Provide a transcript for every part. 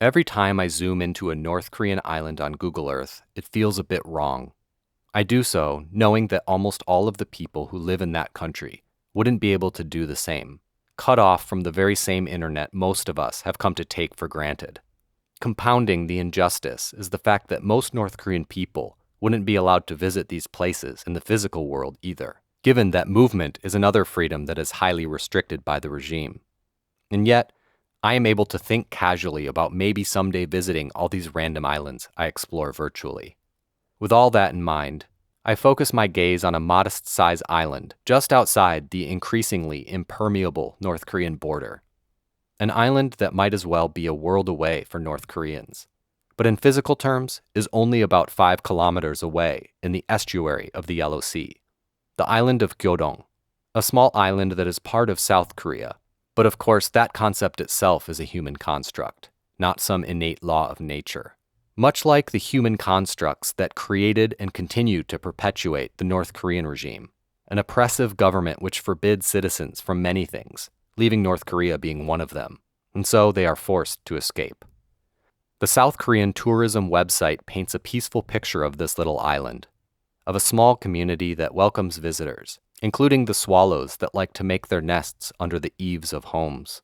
Every time I zoom into a North Korean island on Google Earth, it feels a bit wrong. I do so knowing that almost all of the people who live in that country wouldn't be able to do the same, cut off from the very same internet most of us have come to take for granted. Compounding the injustice is the fact that most North Korean people wouldn't be allowed to visit these places in the physical world either, given that movement is another freedom that is highly restricted by the regime. And yet, I am able to think casually about maybe someday visiting all these random islands I explore virtually. With all that in mind, I focus my gaze on a modest-sized island just outside the increasingly impermeable North Korean border. An island that might as well be a world away for North Koreans, but in physical terms is only about 5 kilometers away in the estuary of the Yellow Sea. The island of Gyeodong, a small island that is part of South Korea. But of course, that concept itself is a human construct, not some innate law of nature. Much like the human constructs that created and continue to perpetuate the North Korean regime, an oppressive government which forbids citizens from many things, leaving North Korea being one of them, and so they are forced to escape. The South Korean tourism website paints a peaceful picture of this little island, of a small community that welcomes visitors, including the swallows that like to make their nests under the eaves of homes,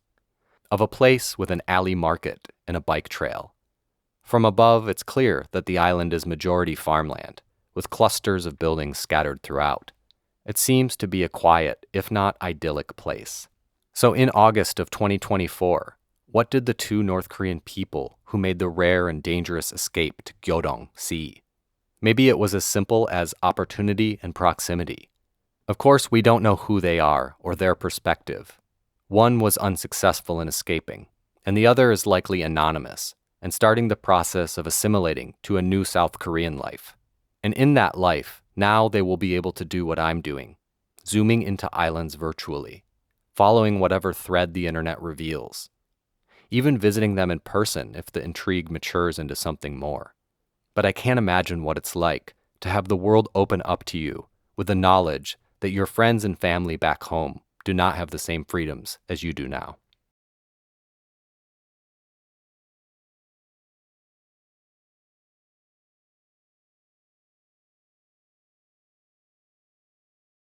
of a place with an alley market and a bike trail. From above, it's clear that the island is majority farmland, with clusters of buildings scattered throughout. It seems to be a quiet, if not idyllic place. So in August of 2024, what did the two North Korean people who made the rare and dangerous escape to Gyeodong see? Maybe it was as simple as opportunity and proximity. Of course, we don't know who they are or their perspective. One was unsuccessful in escaping, and the other is likely anonymous and starting the process of assimilating to a new South Korean life. And in that life, now they will be able to do what I'm doing, zooming into islands virtually, following whatever thread the internet reveals, even visiting them in person if the intrigue matures into something more. But I can't imagine what it's like to have the world open up to you with the knowledge that your friends and family back home do not have the same freedoms as you do now.